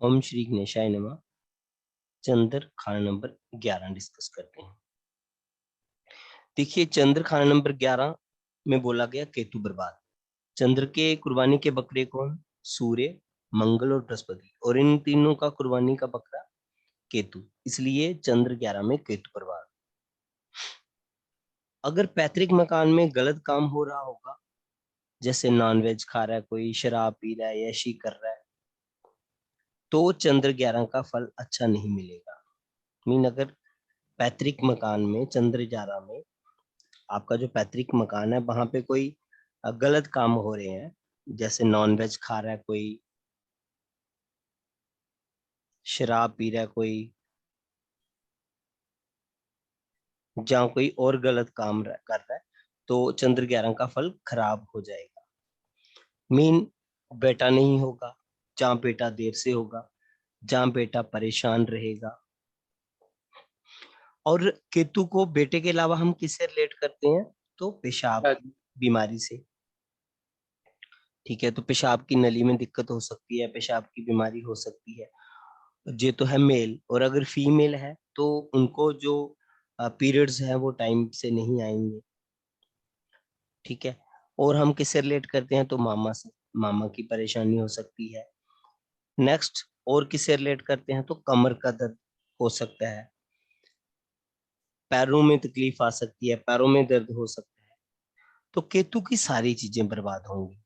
ओम श्री गणेशाय नमः। चंद्र खाना नंबर 11 डिस्कस करते हैं। देखिए, चंद्र खाना नंबर 11 में बोला गया केतु बर्बाद। चंद्र के कुर्बानी के बकरे कौन? सूर्य, मंगल और बृहस्पति, और इन तीनों का कुर्बानी का बकरा केतु, इसलिए चंद्र 11 में केतु बर्बाद। अगर पैतृक मकान में गलत काम हो रहा होगा, जैसे नॉनवेज खा रहा है कोई, शराब पी रहा है, ऐशी कर रहा है, तो चंद्र 11 का फल अच्छा नहीं मिलेगा। मीन अगर पैतृक मकान में चंद्र 11 में आपका जो पैतृक मकान है वहां पे कोई गलत काम हो रहे हैं, जैसे नॉनवेज खा रहा है कोई, शराब पी रहा है कोई, जहाँ कोई और गलत काम कर रहा है, तो चंद्र 11 का फल खराब हो जाएगा। मीन बेटा नहीं होगा, जहाँ बेटा देर से होगा, जहाँ बेटा परेशान रहेगा। और केतु को बेटे के अलावा हम किससे रिलेट करते हैं? तो पेशाब की बीमारी से। ठीक है, तो पेशाब की नली में दिक्कत हो सकती है, पेशाब की बीमारी हो सकती है। ये तो है मेल, और अगर फीमेल है तो उनको जो पीरियड्स हैं वो टाइम से नहीं आएंगे। ठीक है, और हम किससे रिलेट करते हैं? तो मामा से, मामा की परेशानी हो सकती है। नेक्स्ट, और किससे रिलेट करते हैं? तो कमर का दर्द हो सकता है, पैरों में तकलीफ आ सकती है, पैरों में दर्द हो सकता है। तो केतु की सारी चीजें बर्बाद होंगी।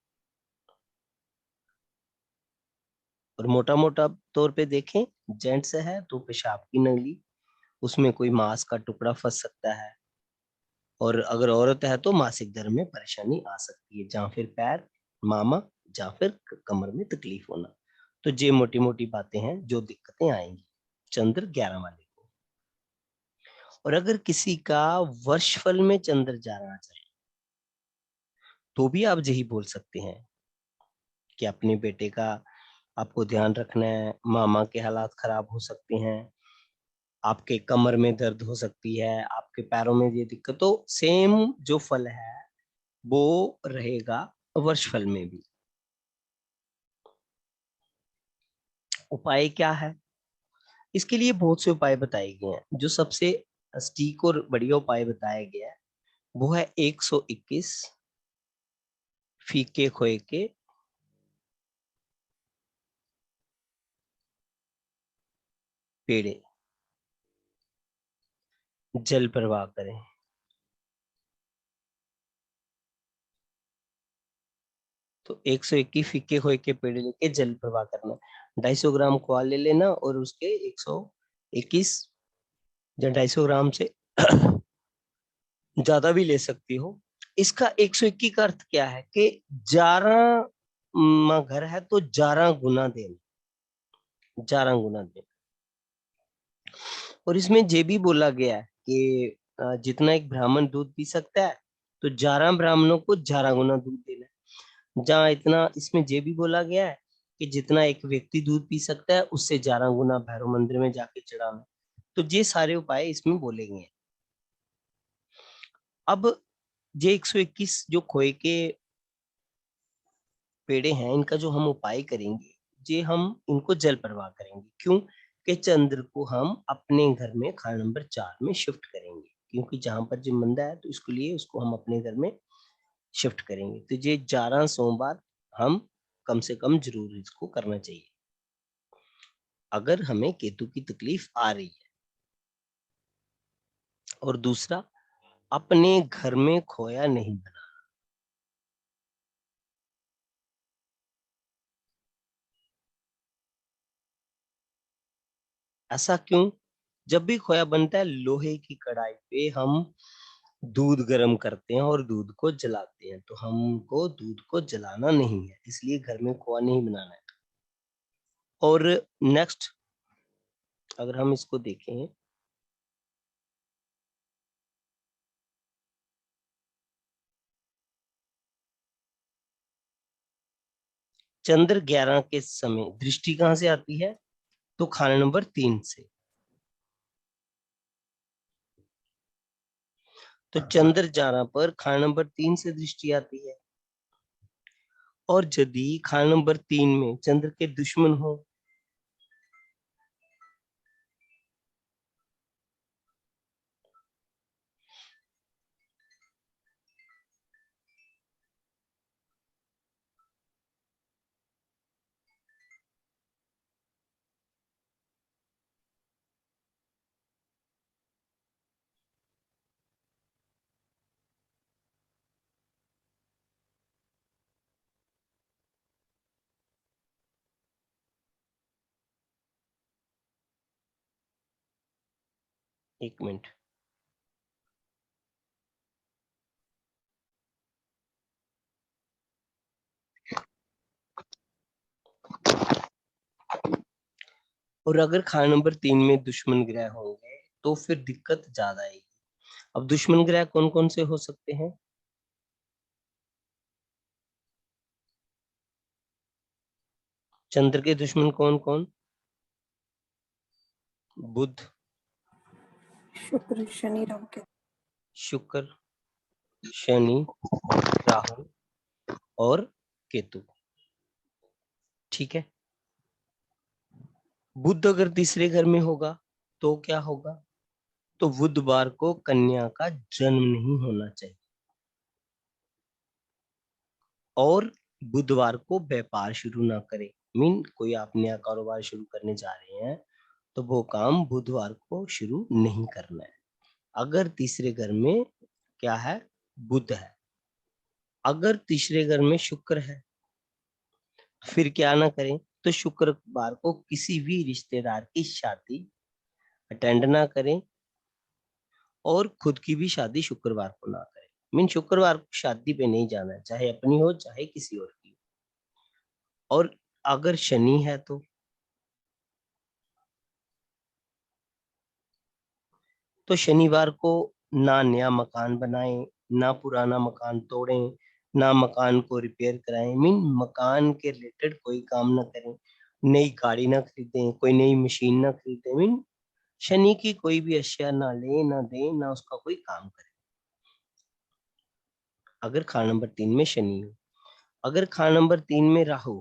और मोटा मोटा तौर पे देखें, जेंट्स है तो पेशाब की नली, उसमें कोई मांस का टुकड़ा फंस सकता है। और अगर औरत है तो मासिक धर्म में परेशानी आ सकती है, जहाँ फिर पैर, मामा, या फिर कमर में तकलीफ होना। तो ये मोटी मोटी बातें हैं जो दिक्कतें आएंगी चंद्र 11 वाले को। और अगर किसी का वर्षफल में चंद्र जा रहा जाए, तो भी आप यही बोल सकते हैं कि अपने बेटे का आपको ध्यान रखना है, मामा के हालात खराब हो सकते हैं, आपके कमर में दर्द हो सकती है, आपके पैरों में ये दिक्कत। तो सेम जो फल है वो रहेगा वर्षफल में भी। उपाय क्या है? इसके लिए बहुत से उपाय बताए गए हैं। जो सबसे सटीक और बढ़िया उपाय बताया गया है वो है 121 फीके खोए के पेड़े जल प्रवाह करें। तो 121 फीके खोए के पेड़े लेके जल प्रवाह करना। 250 ग्राम खोआ ले लेना और उसके 121 या 250 ग्राम से ज्यादा भी ले सकती हो। इसका 121 का अर्थ क्या है कि 11 घर है तो 11 गुना देना, 11 गुना देना। और इसमें ये भी बोला गया है कि जितना एक ब्राह्मण दूध पी सकता है, तो 11 ब्राह्मणों को 11 गुना दूध देना है। जहाँ इतना, इसमें ये भी बोला गया है कि जितना एक व्यक्ति दूध पी सकता है उससे 11 गुना भैरव मंदिर में जाके चढ़ाना। तो ये सारे उपाय इसमें बोले गए हैं। अब ये 121 जो खोए के पेड़े हैं, इनका जो हम उपाय करेंगे, ये हम इनको जल प्रवाह करेंगे। क्यों? कि चंद्र को हम अपने घर में खाना नंबर 4 में शिफ्ट करेंगे, क्योंकि जहां पर जो मंदा है तो इसके लिए उसको हम अपने घर में शिफ्ट करेंगे। तो ये 11 सोमवार हम कम से कम जरूर इसको करना चाहिए अगर हमें केतु की तकलीफ आ रही है। और दूसरा, अपने घर में खोया नहीं बना। ऐसा क्यों? जब भी खोया बनता है, लोहे की कढ़ाई पे हम दूध गर्म करते हैं और दूध को जलाते हैं। तो हमको दूध को जलाना नहीं है, इसलिए घर में खोआ नहीं बनाना है। और नेक्स्ट, अगर हम इसको देखें, चंद्र 11 के समय दृष्टि कहाँ से आती है? तो खाना नंबर 3 से। तो चंद्र 11 पर खाना नंबर 3 से दृष्टि आती है। और यदि खाना नंबर 3 में चंद्र के दुश्मन हो, एक मिनट। और अगर खाना नंबर 3 में दुश्मन ग्रह होंगे तो फिर दिक्कत ज्यादा आएगी। अब दुश्मन ग्रह कौन कौन से हो सकते हैं? चंद्र के दुश्मन कौन कौन? बुध, शुक्र, शनि, राहु के। शुक्र, शनि, राहु और केतु। ठीक है। बुध अगर तीसरे घर में होगा तो क्या होगा? तो बुधवार को कन्या का जन्म नहीं होना चाहिए। और बुधवार को व्यापार शुरू ना करें। मीन कोई आप नया कारोबार शुरू करने जा रहे हैं तो वो काम बुधवार को शुरू नहीं करना है। अगर तीसरे घर में क्या है? बुध है। अगर तीसरे घर में शुक्र है फिर क्या ना करें? तो शुक्रवार को किसी भी रिश्तेदार की शादी अटेंड ना करें और खुद की भी शादी शुक्रवार को ना करें। मीन शुक्रवार को शादी पे नहीं जाना है, चाहे अपनी हो चाहे किसी और की। और अगर शनि है तो शनिवार को ना नया मकान बनाएं, ना पुराना मकान तोड़ें, ना मकान को रिपेयर कराएं। मीन मकान के रिलेटेड कोई काम ना करें, नई गाड़ी ना खरीदें, कोई नई मशीन ना खरीदें। मीन शनि की कोई भी अशिया ना ले ना दे, ना उसका कोई काम करे। अगर खाना नंबर 3 में शनि हो। अगर खाना नंबर 3 में राहु,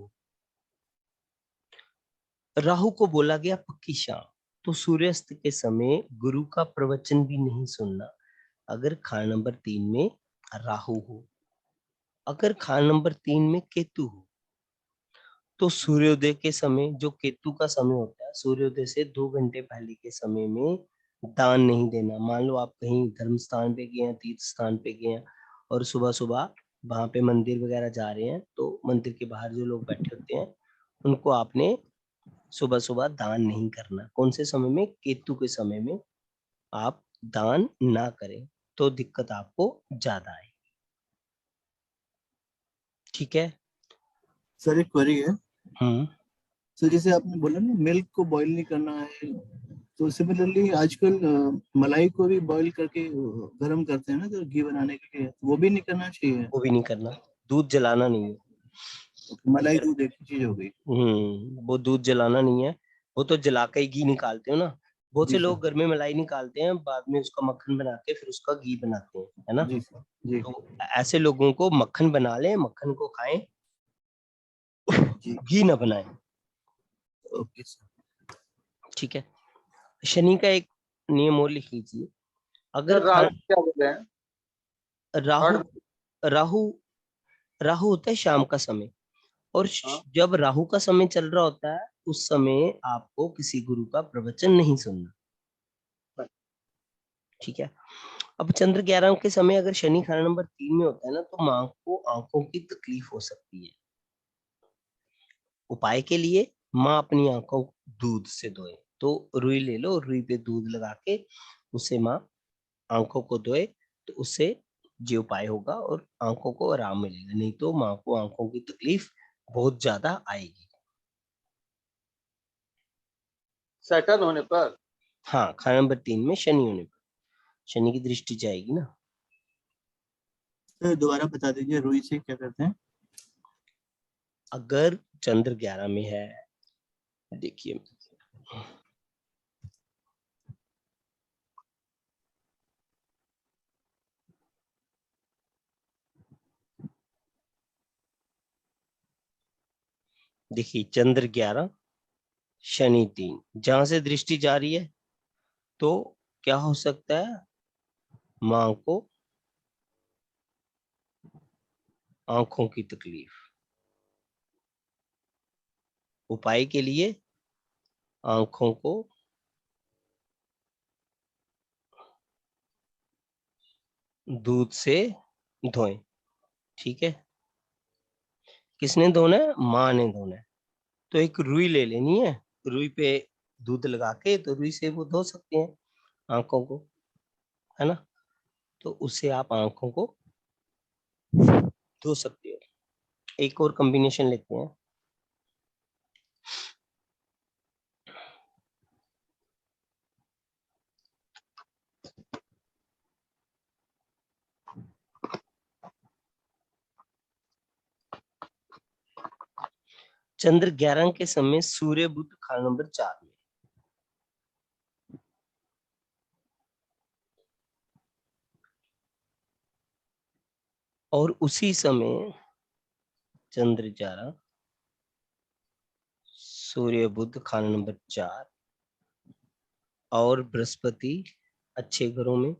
राहु को बोला गया पक्की शाम, तो सूर्यास्त के समय गुरु का प्रवचन भी नहीं सुनना। अगर खाना नंबर 3 में राहु हो। अगर खाना नंबर 3 में केतु हो तो सूर्योदय के समय, जो केतु का समय होता है, सूर्योदय से 2 घंटे पहले के समय में दान नहीं देना। मान लो आप कहीं धर्म स्थान पे गए हैं, तीर्थ स्थान पे गए हैं और सुबह सुबह वहां पे मंदिर वगैरह जा रहे हैं, तो मंदिर के बाहर जो लोग बैठे होते हैं उनको आपने सुबह सुबह दान नहीं करना। कौन से समय में? केतु के समय में आप दान ना करें तो दिक्कत आपको ज्यादा आए। ठीक है। सर एक क्वेरी है। हम्म। सर जैसे आपने बोला ना मिल्क को बॉईल नहीं करना है, तो सिमिलरली आजकल मलाई को भी बॉईल करके गर्म करते हैं ना, तो घी बनाने के लिए वो भी नहीं करना चाहिए। वो भी नहीं करना। दूध जलाना नहीं है। मलाई दूध एक ही चीज हो गई। वो दूध जलाना नहीं है। वो तो जला के ही घी निकालते हो ना। बहुत से जी लोग सर। घर में मलाई निकालते हैं, बाद में उसका मक्खन बना के फिर उसका घी बनाते हैं, है ना। जी सर। जी तो ऐसे लोगों को मक्खन बना लें, मक्खन को खाएं, जी। घी ना बनाएं। Okay sir. ठीक है। शनि का एक नियम और लिख लीजिए। अगर सर राहु क्या बोल रहे हैं? राहु, थर्ड। राहु राहु होता है शाम का समय। और हाँ। जब राहु का समय चल रहा होता है उस समय आपको किसी गुरु का प्रवचन नहीं सुनना। ठीक है। अब चंद्र 11 के समय अगर शनि खाना नंबर 3 में होता है ना, तो मां को आंखों की तकलीफ हो सकती है। उपाय के लिए माँ अपनी आंखों दूध से धोए। तो रुई ले लो, रुई पे दूध लगा के उससे माँ आंखों को धोए, तो उससे ये उपाय होगा और आंखों को आराम मिलेगा। नहीं तो माँ को आंखों की तकलीफ बहुत ज्यादा आएगी। सैटर्न होने पर। हाँ, खाना नंबर 3 में शनि होने पर शनि की दृष्टि जाएगी ना। सर दोबारा बता दीजिए, रुई से क्या करते हैं? अगर चंद्र 11 में है, देखिए देखिए चंद्र 11 शनि 3, जहां से दृष्टि जा रही है तो क्या हो सकता है? मां को आंखों की तकलीफ। उपाय के लिए आंखों को दूध से धोएं। ठीक है। किसने धोना है? माँ ने धोना है। तो एक रुई ले लेनी है, रुई पे दूध लगा के, तो रुई से वो धो सकते हैं। आंखों को, है ना, तो उससे आप आंखों को धो सकते हो। एक और कॉम्बिनेशन लेते हैं। चंद्र 11 के समय सूर्य बुध खाना नंबर 4 में, और उसी समय चंद्र 11 सूर्य बुध खाना नंबर 4 और बृहस्पति अच्छे घरों में,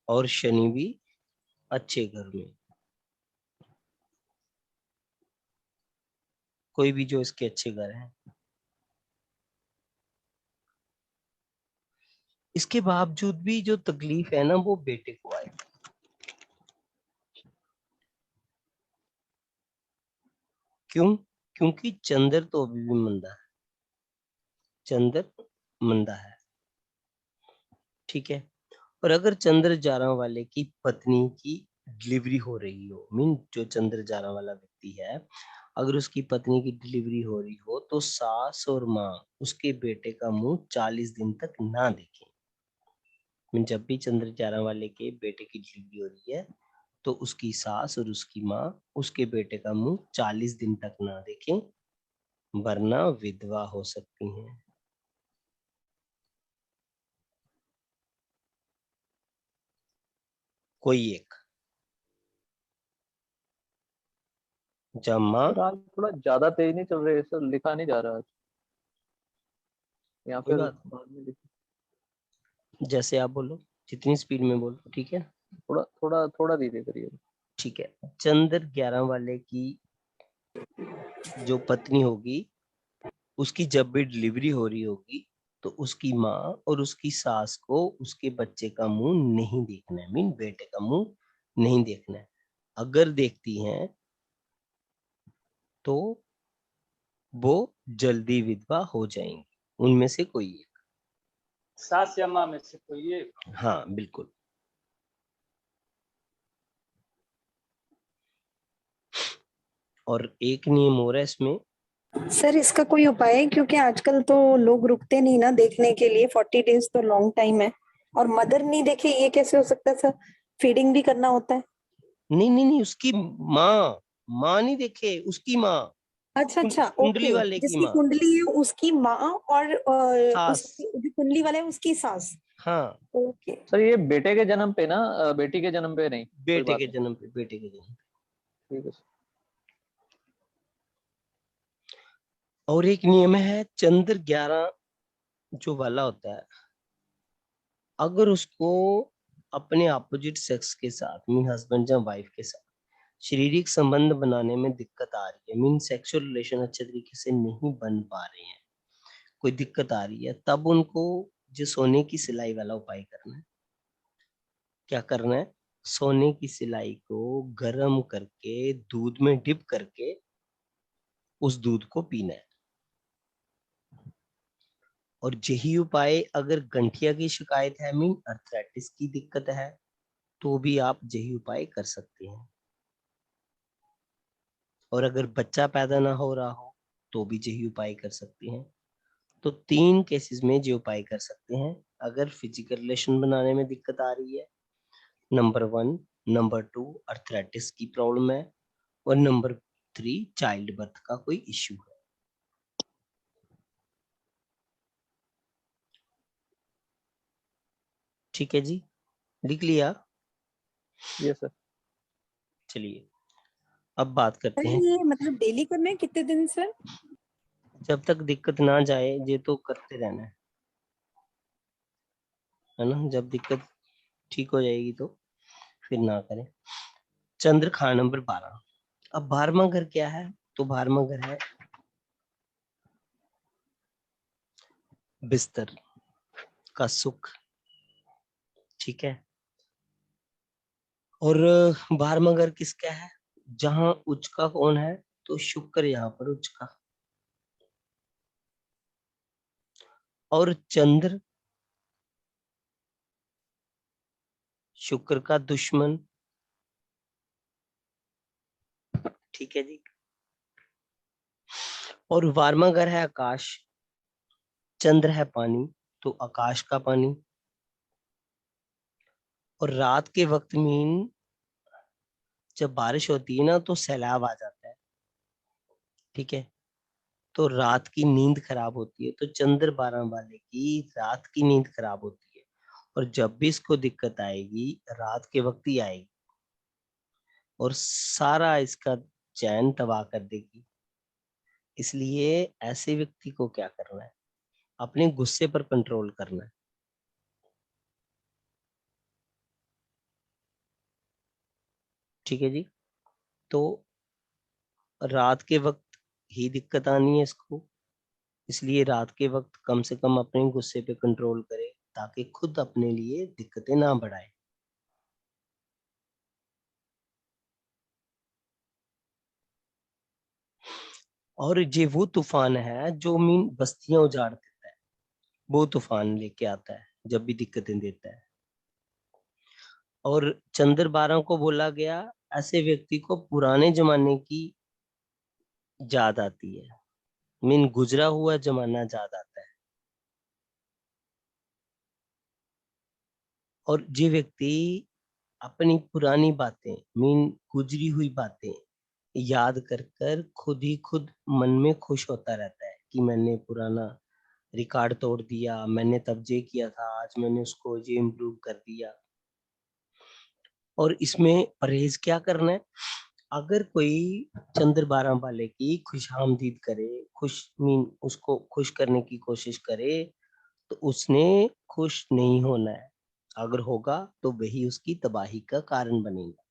और शनि भी अच्छे घर में, कोई भी जो इसके अच्छे घर हैं। इसके बावजूद भी जो तकलीफ है ना वो बेटे को आए। क्यों? क्योंकि चंद्र तो अभी भी मंदा है, चंद्र मंदा है, ठीक है। और अगर चंद्र 11 वाले की पत्नी की डिलीवरी हो रही हो, मीन जो चंद्र 11 वाला व्यक्ति है, अगर उसकी पत्नी की डिलीवरी हो रही हो तो सास और माँ उसके बेटे का मुंह 40 दिन तक ना देखें। मीन जब भी चंद्र 11 वाले के बेटे की डिलीवरी हो रही है तो उसकी सास और उसकी माँ उसके बेटे का मुंह 40 दिन तक ना देखें, वरना विधवा हो सकती हैं। कोई एक, जब माँ, सर आज थोड़ा ज्यादा तेज नहीं चल रहे सर, लिखा नहीं जा रहा आज, या कोई फिर बात बाद में लिख, जैसे आप बोलो, जितनी स्पीड में बोलो, ठीक है। थोड़ा थोड़ा थोड़ा धीरे करिए। ठीक है, चंद्र 11 वाले की जो पत्नी होगी उसकी जब भी डिलीवरी हो रही होगी तो उसकी माँ और उसकी सास को उसके बच्चे का मुंह नहीं देखना है, मीन बेटे का मुंह नहीं देखना है। अगर देखती हैं तो वो जल्दी विधवा हो जाएंगी, उनमें से कोई एक। सास या माँ में से कोई एक। हाँ बिल्कुल। और एक नियम और है इसमें। सर इसका कोई उपाय है? क्योंकि आजकल तो लोग रुकते नहीं ना देखने के लिए, 40 डेज तो लॉन्ग टाइम है। और मदर नहीं देखे ये कैसे हो सकता है सर? फीडिंग भी करना होता है। नहीं नहीं नहीं, उसकी माँ, माँ नहीं देखे, उसकी माँ, अच्छा अच्छा, कुंडली ओके। वाले की जिसकी माँ, कुंडली है उसकी माँ, और सास। उसकी जो कुंडली वाला है उसकी सास। हाँ, ओके। सर ये बेटे के जन्म पे ना, बेटी के जन्म पे नहीं, कोई बेटे बात के नहीं। जन्म पे, बेटे के जन्म पे। ठीक है सर। और एक नियम है, चंद्र 11 जो वाला होता है, अगर उसको अपने अपोजिट सेक्स के साथ, मीन हस्बैंड या वाइफ के साथ शारीरिक संबंध बनाने में दिक्कत आ रही है, मीन सेक्सुअल रिलेशन अच्छे तरीके से नहीं बन पा रहे हैं, कोई दिक्कत आ रही है, तब उनको जो सोने की सिलाई वाला उपाय करना है। क्या करना है? सोने की सिलाई को गर्म करके दूध में डिप करके उस दूध को पीना है। और यही उपाय, अगर गंठिया की शिकायत है, मीन अर्थराइटिस की दिक्कत है, तो भी आप यही उपाय कर सकते हैं। और अगर बच्चा पैदा ना हो रहा हो तो भी यही उपाय कर सकते हैं। तो 3 केसेस में जो उपाय कर सकते हैं, अगर फिजिकल रिलेशन बनाने में दिक्कत आ रही है, नंबर 1, नंबर 2 अर्थराइटिस की प्रॉब्लम है, और नंबर 3 चाइल्ड बर्थ का कोई इश्यू है। ठीक है जी, लिख लिया? ये सर। चलिए अब बात सर करते हैं। ये मतलब डेली करना है कितने दिन सर? जब तक दिक्कत ना जाए ये तो करते रहना है ना, जब दिक्कत ठीक हो जाएगी तो फिर ना करें। चंद्र खान नंबर 12। अब 12वां घर क्या है? तो 12वां घर है बिस्तर का सुख, ठीक है। और 12वां घर किसका है? जहां उच्च का कौन है? तो शुक्र यहाँ पर उच्च का, और चंद्र शुक्र का दुश्मन। ठीक है जी। और 12वां घर है आकाश, चंद्र है पानी, तो आकाश का पानी। और रात के वक्त में जब बारिश होती है ना तो सैलाब आ जाता है। ठीक है, तो रात की नींद खराब होती है, तो चंद्र 12 वाले की रात की नींद खराब होती है, और जब भी इसको दिक्कत आएगी रात के वक्त ही आएगी, और सारा इसका चैन तबाह कर देगी। इसलिए ऐसे व्यक्ति को क्या करना है, अपने गुस्से पर कंट्रोल करना है। ठीक है जी। तो रात के वक्त ही दिक्कत आनी है इसको, इसलिए रात के वक्त कम से कम अपने गुस्से पे कंट्रोल करे, ताकि खुद अपने लिए दिक्कतें ना बढ़ाए। और ये वो तूफान है जो मीन बस्तियां उजाड़ देता है, वो तूफान लेके आता है जब भी दिक्कतें देता है। और चंद्र 12 को बोला गया, ऐसे व्यक्ति को पुराने जमाने की याद आती है, मीन गुजरा हुआ जमाना याद आता है। और ये व्यक्ति अपनी पुरानी बातें, मीन गुजरी हुई बातें याद कर कर खुद ही खुद मन में खुश होता रहता है कि मैंने पुराना रिकॉर्ड तोड़ दिया, मैंने तब ये किया था, आज मैंने उसको ये इम्प्रूव कर दिया। और इसमें परहेज क्या करना है, अगर कोई चंद्र 12 वाले की खुशामदीद करे, खुश मीन उसको खुश करने की कोशिश करे, तो उसने खुश नहीं होना है। अगर होगा तो वही उसकी तबाही का कारण बनेगा।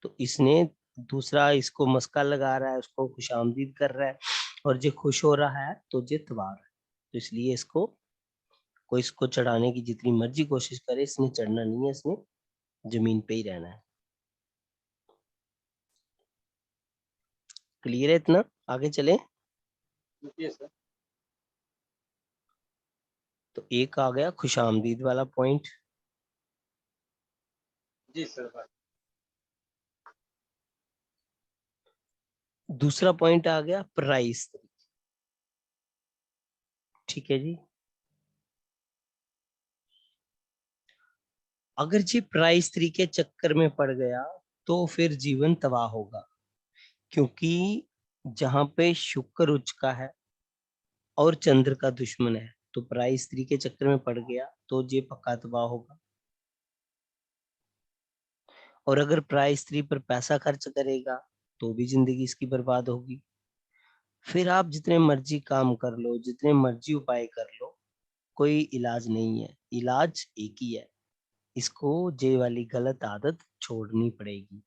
तो इसने दूसरा इसको मस्का लगा रहा है, उसको खुशामदीद कर रहा है, और जो खुश हो रहा है तो ये तबाह है। तो इसलिए इसको कोई इसको चढ़ाने की जितनी मर्जी कोशिश करे, इसने चढ़ना नहीं है, इसने जमीन पे ही रहना है। क्लियर है इतना? आगे चले। जी सर। तो एक आ गया खुशामदीद वाला पॉइंट। जी सर। दूसरा पॉइंट आ गया प्राइस। ठीक है जी। अगर जी प्राइस स्त्री के चक्कर में पड़ गया तो फिर जीवन तबाह होगा, क्योंकि जहां पे शुक्र उच्च का है और चंद्र का दुश्मन है, तो प्राइस स्त्री के चक्कर में पड़ गया तो ये पक्का तबाह होगा। और अगर प्राइस स्त्री पर पैसा खर्च करेगा तो भी जिंदगी इसकी बर्बाद होगी। फिर आप जितने मर्जी काम कर लो, जितने मर्जी उपाय कर लो, कोई इलाज नहीं है। इलाज एक ही है, इसको ये वाली गलत आदत छोड़नी पड़ेगी।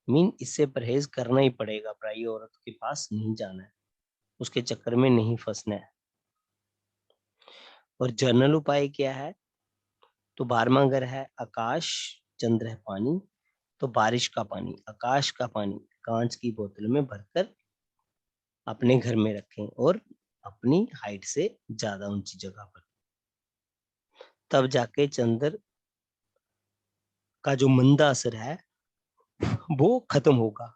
मीन इससे परहेज करना ही पड़ेगा, पराई औरत के पास नहीं जाना है, उसके चक्कर में नहीं फंसना है। और जनरल उपाय क्या है, तो 12वां घर है आकाश, चंद्र है पानी, तो बारिश का पानी, आकाश का पानी कांच की बोतल में भरकर अपने घर में रखें, और अपनी हाइट से ज्यादा ऊंची जगह पर, तब जाके चंद्र का जो मंदा असर है वो खत्म होगा।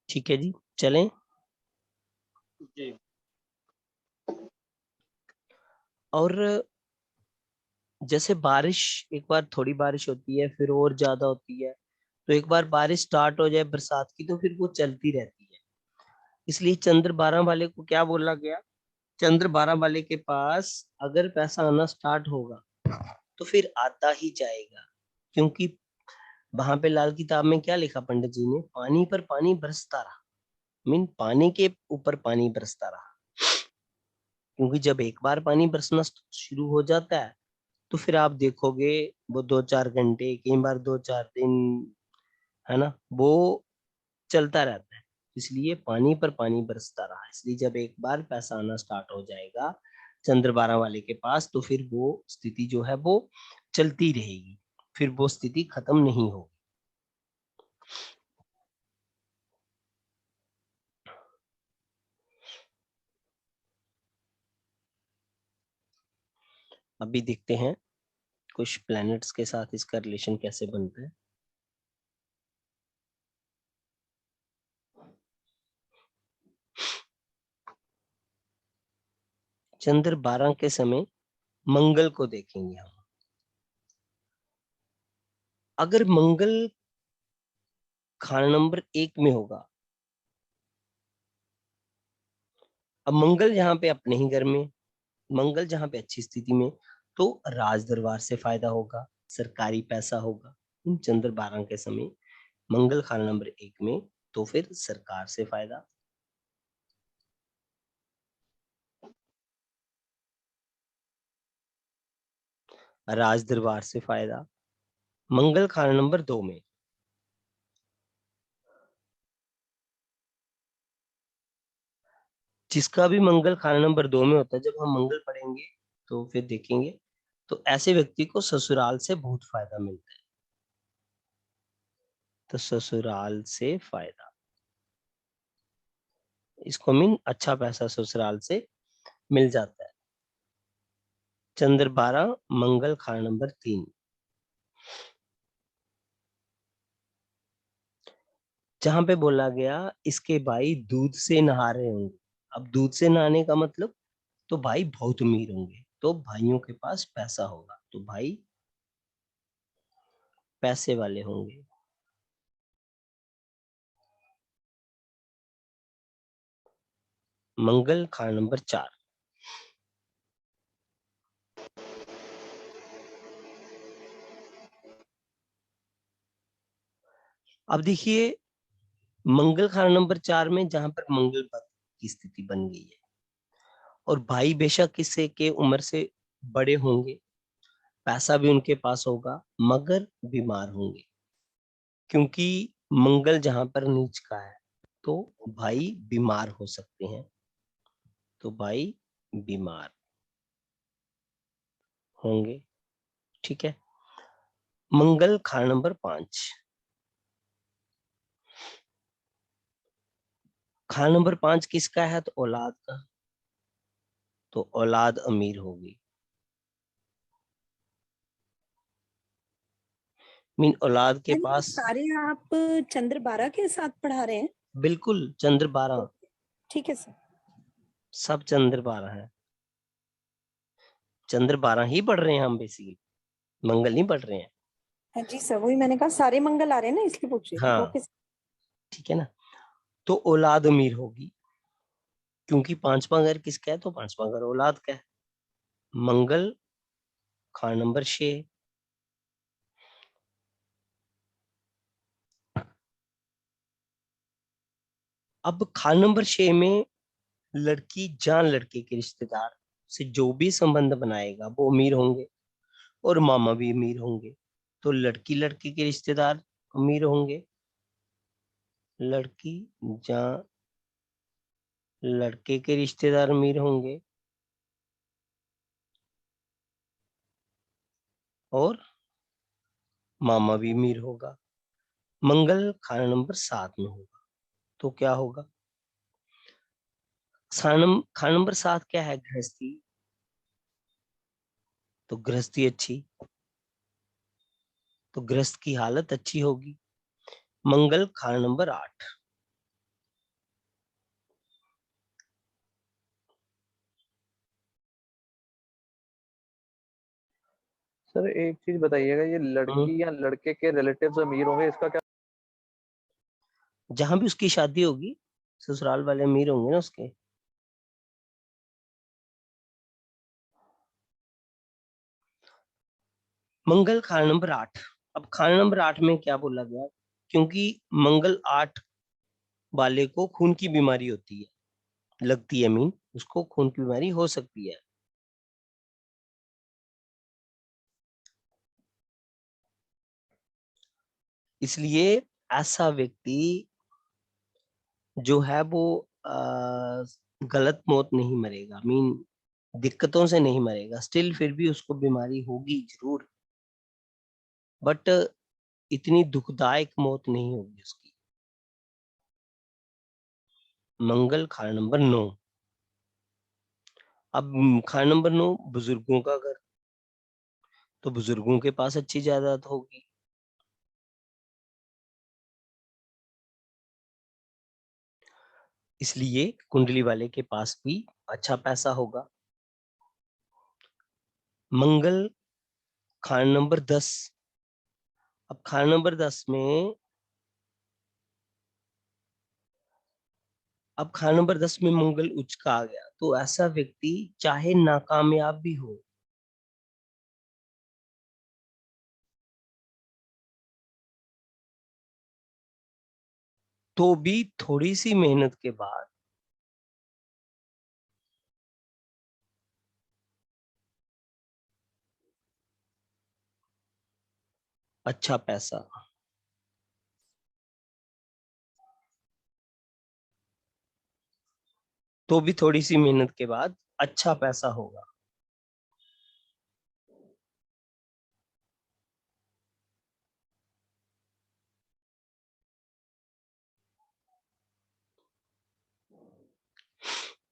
ठीक है जी, चलें। जी और जैसे बारिश, एक बार थोड़ी बारिश होती है फिर और ज्यादा होती है, तो एक बार बारिश स्टार्ट हो जाए बरसात की तो फिर वो चलती रहती है। इसलिए चंद्र 12 वाले को क्या बोला गया, चंद्र 12 वाले के पास अगर पैसा आना स्टार्ट होगा तो फिर आता ही जाएगा, क्योंकि वहां पे लाल किताब में क्या लिखा पंडित जी ने, पानी पर पानी बरसता रहा, मीन पानी के ऊपर पानी बरसता रहा। क्योंकि जब एक बार पानी बरसना शुरू हो जाता है तो फिर आप देखोगे वो 2-4 घंटे, कई बार 2-4 दिन, है ना, वो चलता रहता है। इसलिए पानी पर पानी बरसता रहा, इसलिए जब एक बार पैसा आना स्टार्ट हो जाएगा चंद्र 12 वाले के पास, तो फिर वो स्थिति जो है वो चलती रहेगी, फिर वो स्थिति खत्म नहीं होगी। अभी देखते हैं कुछ प्लैनेट्स के साथ इसका रिलेशन कैसे बनता है। चंद्र 12 के समय मंगल को देखेंगे हम। अगर मंगल खाना नंबर 1 में होगा, अब मंगल जहां पे अपने ही घर में, मंगल जहां पे अच्छी स्थिति में, तो राज दरबार से फायदा होगा, सरकारी पैसा होगा। इन चंद्र 12 के समय मंगल खाना नंबर 1 में, तो फिर सरकार से फायदा, राज दरबार से फायदा। मंगल खाना नंबर 2 में, जिसका भी मंगल खाना नंबर 2 में होता है, जब हम मंगल पढ़ेंगे तो फिर देखेंगे, तो ऐसे व्यक्ति को ससुराल से बहुत फायदा मिलता है। तो ससुराल से फायदा, इसको मीन अच्छा पैसा ससुराल से मिल जाता है। चंद्र 12 मंगल खाना नंबर 3, जहां पे बोला गया इसके भाई दूध से नहा रहे होंगे। अब दूध से नहाने का मतलब, तो भाई बहुत अमीर होंगे, तो भाइयों के पास पैसा होगा, तो भाई पैसे वाले होंगे। मंगल खाना नंबर 4, अब देखिए मंगल खाना नंबर 4 में जहां पर मंगल पद की स्थिति बन गई है, और भाई बेशक किससे के उम्र से बड़े होंगे, पैसा भी उनके पास होगा, मगर बीमार होंगे, क्योंकि मंगल जहां पर नीच का है, तो भाई बीमार हो सकते हैं, तो भाई बीमार होंगे। ठीक है। मंगल खाना नंबर 5, खाना नंबर 5 किसका है, तो औलाद का, तो औलाद अमीर होगी। मीन औलाद के यानी ये पास, सारे आप चंद्र 12 के साथ पढ़ा रहे हैं? बिल्कुल चंद्र 12, ठीक है सर। सब चंद्र 12 है। चंद्र 12 ही पढ़ रहे हैं हम, बेसिकली मंगल नहीं पढ़ रहे हैं। हाँ जी सर, वही मैंने कहा सारे मंगल आ रहे हैं ना, इसलिए पूछ रही थी। हाँ, ओके। ठीक है ना। तो औलाद अमीर होगी, क्योंकि 5वां घर किसका है, तो 5वां घर औलाद का है। मंगल खाना नंबर 6, अब खाना नंबर 6 में लड़की जान लड़के के रिश्तेदार से जो भी संबंध बनाएगा वो अमीर होंगे, और मामा भी अमीर होंगे, तो लड़की लड़के के रिश्तेदार अमीर होंगे, लड़की जान लड़के के रिश्तेदार अमीर होंगे, और मामा भी अमीर होगा। मंगल खाना नंबर 7 में होगा, तो क्या होगा, खाना नंबर 7 क्या है, गृहस्थी, तो गृहस्थी अच्छी, तो गृहस्थ की हालत अच्छी होगी। मंगल खाना नंबर 8, सर एक चीज बताइएगा, ये लड़की या लड़के के रिलेटिव्स अमीर होंगे, इसका क्या? जहां भी उसकी शादी होगी ससुराल वाले अमीर होंगे ना उसके। मंगल खाना नंबर 8, अब खाना नंबर 8 में क्या बोला गया, क्योंकि मंगल 8 वाले को खून की बीमारी होती है, लगती है, मीन उसको खून की बीमारी हो सकती है। इसलिए ऐसा व्यक्ति जो है वो गलत मौत नहीं मरेगा, मीन दिक्कतों से नहीं मरेगा, स्टिल फिर भी उसको बीमारी होगी जरूर, बट इतनी दुखदायक मौत नहीं होगी उसकी। मंगल खाना नंबर 9। अब खाना नंबर 9 बुजुर्गों का घर, तो बुजुर्गों के पास अच्छी जायदाद होगी। इसलिए कुंडली वाले के पास भी अच्छा पैसा होगा। मंगल खाना नंबर 10। अब खाना नंबर 10 में मंगल उच्च का आ गया, तो ऐसा व्यक्ति चाहे नाकामयाब भी हो, तो भी थोड़ी सी मेहनत के बाद अच्छा पैसा, तो भी थोड़ी सी मेहनत के बाद अच्छा पैसा होगा।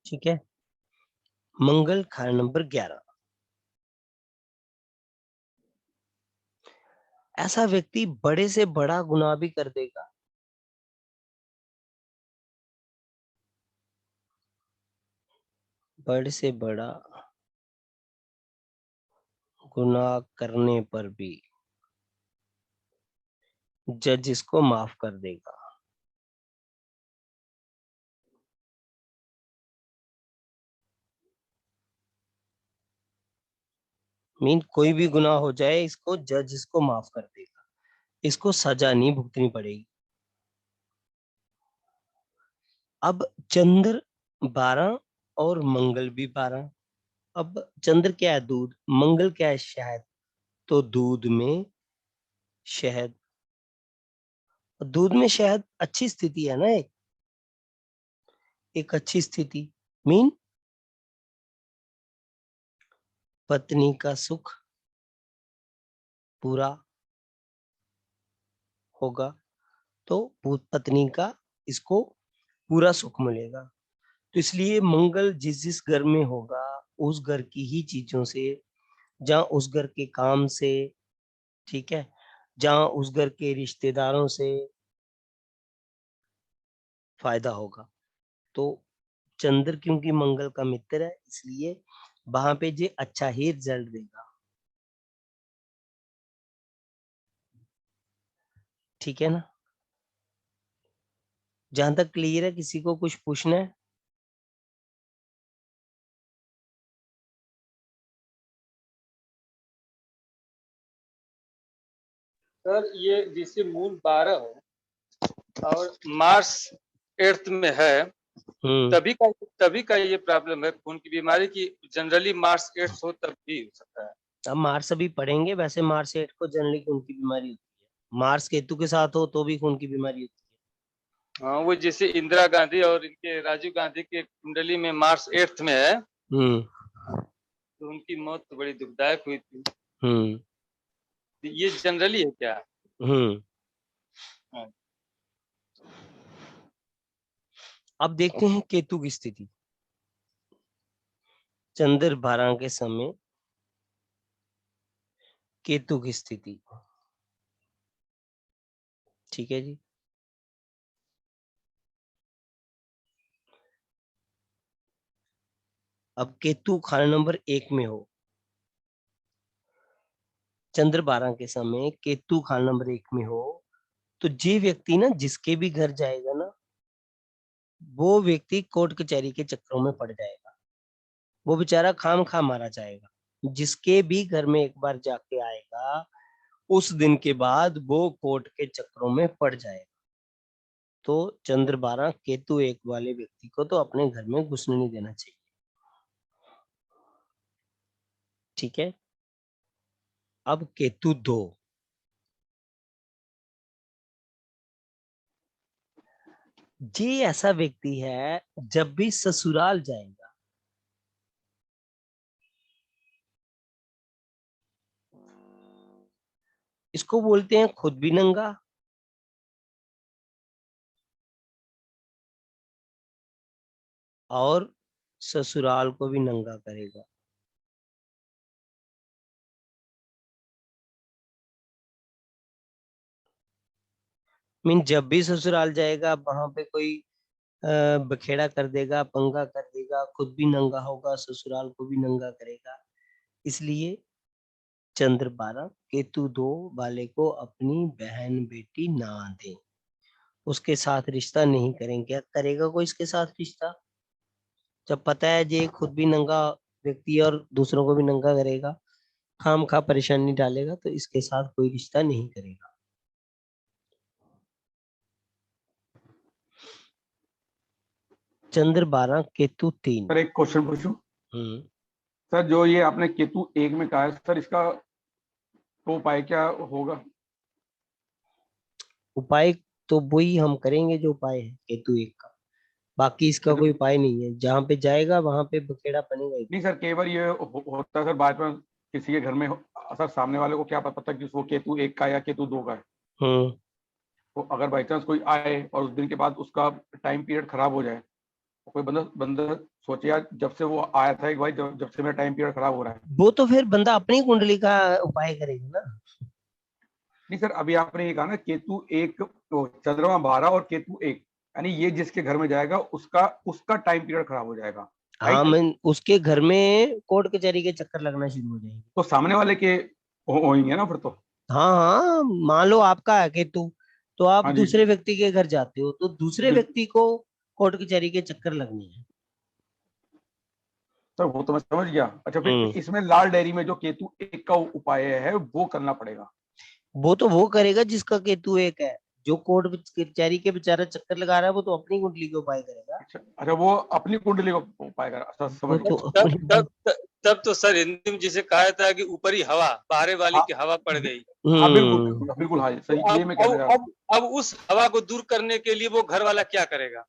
ठीक है। मंगल खाना नंबर 11। ऐसा व्यक्ति बड़े से बड़ा गुनाह भी कर देगा, बड़े से बड़ा गुनाह करने पर भी जज इसको माफ कर देगा। मीन कोई भी गुनाह हो जाए, इसको जज इसको माफ कर देगा, इसको सजा नहीं भुगतनी पड़ेगी। अब चंद्र 12 और मंगल भी 12। अब चंद्र क्या है? दूध। मंगल क्या है? शहद। तो दूध में शहद, दूध में शहद अच्छी स्थिति है ना, एक अच्छी स्थिति। मीन पत्नी का सुख पूरा होगा, तो पत्नी का इसको पूरा सुख मिलेगा। तो इसलिए मंगल जिस जिस घर में होगा, उस घर की ही चीजों से, जहाँ उस घर के काम से, ठीक है, जहाँ उस घर के रिश्तेदारों से फायदा होगा। तो चंद्र क्योंकि मंगल का मित्र है, इसलिए वहां पे जे अच्छा ही रिजल्ट देगा। ठीक है ना? जहां तक क्लियर है, किसी को कुछ पूछना है? सर ये जिसे मून 12 हो और मार्स 8th में है, तभी का ये प्रॉब्लम है खून की बीमारी की। जनरली मार्स 8th हो तब भी हो सकता है। अब मार्स अभी पढ़ेंगे। वैसे मार्स 8 को जनरली खून की बीमारी होती है, मार्स केतु के साथ हो तो भी खून की बीमारी होती हाँ, वो जैसे इंदिरा गांधी और इनके राजीव गांधी के कुंडली में मार्स 8th में है, है। तो उनकी मौत तो बड़ी दुखदायक हुई थी। हम्म ये जनरली है क्या? हम्म हाँ। अब देखते हैं केतु की स्थिति। चंद्र 12 के समय केतु की स्थिति। ठीक है जी। अब केतु खाना नंबर 1 में हो, चंद्र 12 के समय केतु खाना नंबर 1 में हो, तो जे व्यक्ति ना जिसके भी घर जाएगा ना, वो व्यक्ति कोर्ट कचहरी के चक्रों में पड़ जाएगा, वो बेचारा खाम खा मारा जाएगा। जिसके भी घर में एक बार जाके आएगा, उस दिन के बाद वो कोर्ट के चक्रों में पड़ जाएगा। तो चंद्र 12 केतु 1 वाले व्यक्ति को तो अपने घर में घुसने नहीं देना चाहिए। ठीक है। अब केतु 2। ये ऐसा व्यक्ति है, जब भी ससुराल जाएगा, इसको बोलते हैं खुद भी नंगा और ससुराल को भी नंगा करेगा। मीन जब भी ससुराल जाएगा वहां पे कोई बखेड़ा कर देगा, पंगा कर देगा, खुद भी नंगा होगा, ससुराल को भी नंगा करेगा। इसलिए चंद्र 12 केतु 2 वाले को अपनी बहन बेटी ना दे, उसके साथ रिश्ता नहीं करेंगे। क्या करेगा कोई इसके साथ रिश्ता जब पता है ये खुद भी नंगा व्यक्ति है और दूसरों को भी नंगा करेगा, खाम खा परेशानी डालेगा, तो इसके साथ कोई रिश्ता नहीं करेगा। चंद्र 12 केतु 3। सर एक क्वेश्चन पूछूं? सर जो ये आपने केतु 1 में कहा है सर, इसका तो उपाय क्या होगा? उपाय तो वही हम करेंगे जो उपाय है केतु 1 का, बाकी इसका कोई उपाय नहीं है। जहाँ पे जाएगा वहां पे बखेड़ा बनेगा ही। नहीं सर, कई बार ये होता है सर, बात में किसी के घर में सर सामने वाले को क्या पता कि वो केतु 1 का या केतु 2 का है। तो अगर बाई चांस कोई आए और उस दिन के बाद उसका टाइम पीरियड खराब हो जाए, तो कोई बंदा सोचे यार जब से वो आया था एक भाई, जब से मेरा टाइम पीरियड खराब हो रहा है, वो तो फिर बंदा अपनी कुंडली का उपाय करेगा ना। नहीं सर, अभी आपने ये कहा ना केतु 1, तो चंद्रमा 12 और केतु 1, यानी ये जिसके घर में जाएगा उसका टाइम पीरियड खराब हो जाएगा। हाँ, मैं उसके घर में कोर्ट कचहरी के चक्कर लगना शुरू हो जाएंगे। तो सामने वाले के होंगे ना फिर तो। हाँ हाँ, मान लो आपका है केतु, तो आप हाँ जी, दूसरे व्यक्ति के घर जाते हो तो दूसरे व्यक्ति को कोर्ट कचहरी के चक्कर लगने हैं। सर वो तो मैं समझ गया। अच्छा, फिर इसमें लाल डेयरी में जो केतु 1 का उपाय है वो करना पड़ेगा? वो तो वो करेगा जिसका केतु 1 है। जो कोर्ट कचहरी के बेचारा चक्कर लगा रहा है वो तो अपनी कुंडली के उपाय करेगा। अच्छा, वो अपनी कुंडली का उपाय करेगा। अच्छा, समझ वो गया। तो तब तो सर हिंदी में जिसे कहा था कि ऊपरी हवा, बाहरे वाली की हवा पड़ गई। हाँ बिल्कुल बिल्कुल बिल्कुल, हाँ सही, ये मैं कहना चाह रहा हूँ। अब उस हवा को दूर करने के लिए वो घर वाला क्या करेगा?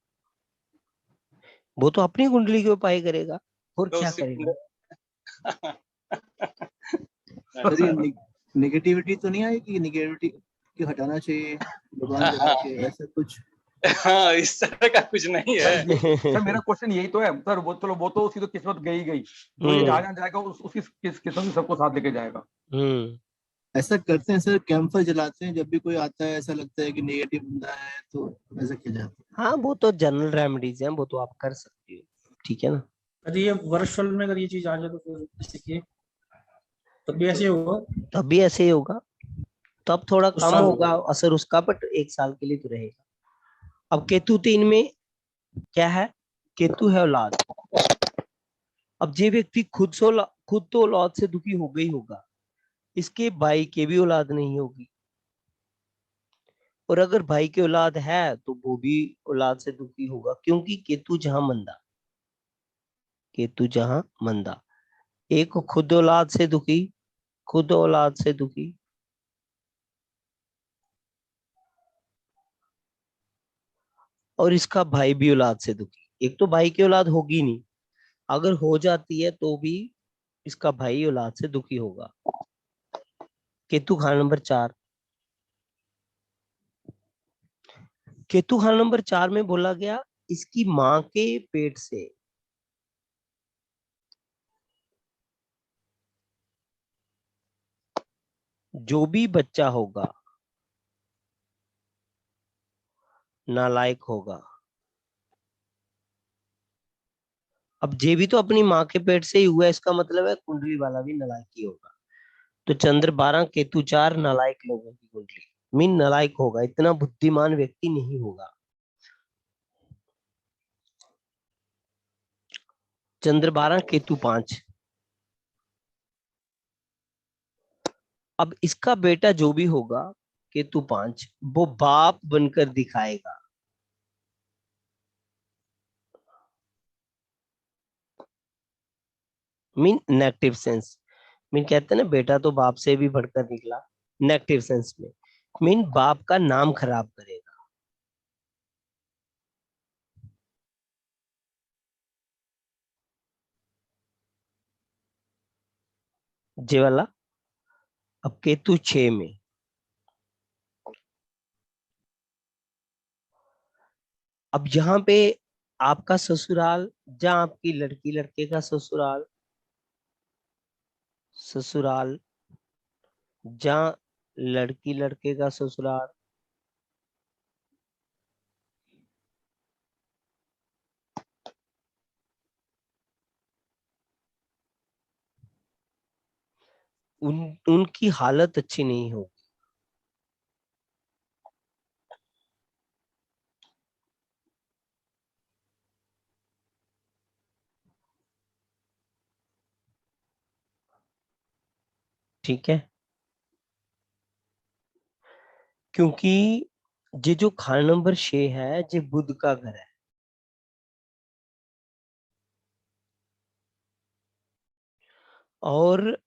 वो तो अपनी कुंडली के उपाय करेगा, और तो क्या करेगा। सर ये नेगेटिविटी तो नहीं आएगी? नेगेटिविटी की हटाना चाहिए भगवान जगह के, ऐसा कुछ? हाँ, इस तरह का कुछ नहीं है। सर मेरा क्वेश्चन यही तो है सर, वो चलो वो तो उसकी तो किस्मत गई गई, तो ये जहाँ जाएगा उसकी किस्मत भी सबको साथ लेके जाएगा। ऐसा करते हैं सर, कैंपर जलाते हैं जब भी कोई आता है, ऐसा लगता है कि नेगेटिव बंदा है तो ऐसा किया जाता है। हाँ, वो तो जनरल रेमेडीज हैं, वो तो आप कर सकते हो, ठीक है ना। अरे ये वर्चुअल में अगर ये चीज आ जाए तो फिर देखिए तब भी ऐसे होगा, तब भी ऐसे ही होगा, तब थोड़ा कुछ कम साल होगा असर उसका, बट 1 साल के लिए तो रहेगा। अब केतु 3 में क्या है? केतु है औलाद। अब ये व्यक्ति खुद तो औलाद से दुखी हो गई होगा, इसके भाई के भी औलाद नहीं होगी, और अगर भाई की औलाद है तो वो भी औलाद से दुखी होगा, क्योंकि केतु जहां मंदा, केतु जहां मंदा, एक खुद औलाद से दुखी, खुद औलाद से दुखी, और इसका भाई भी औलाद से दुखी। एक तो भाई की औलाद होगी नहीं, अगर हो जाती है तो भी इसका भाई औलाद से दुखी होगा। केतु खाना नंबर 4। केतु खाना नंबर 4 में बोला गया इसकी मां के पेट से जो भी बच्चा होगा नालायक होगा। अब जे भी तो अपनी माँ के पेट से ही हुआ, इसका मतलब है कुंडली वाला भी नालायक ही होगा। तो चंद्र 12 केतु 4 नालायक लोगों की कुंडली, मीन नालायक होगा, इतना बुद्धिमान व्यक्ति नहीं होगा। चंद्र 12 केतु 5। अब इसका बेटा जो भी होगा केतु 5, वो बाप बनकर दिखाएगा। मीन नेगेटिव सेंस, मीन कहते हैं ना बेटा तो बाप से भी बढ़कर निकला, नेगेटिव सेंस में मीन बाप का नाम खराब करेगा। जे वाला। अब केतु 6 में, अब यहाँ पे आपका ससुराल, जहाँ आपकी लड़की लड़के का ससुराल, ससुराल जहाँ लड़की लड़के का ससुराल, उनकी हालत अच्छी नहीं होगी। ठीक है, क्योंकि ये जो खाना नंबर 6 है ये बुध का घर है, और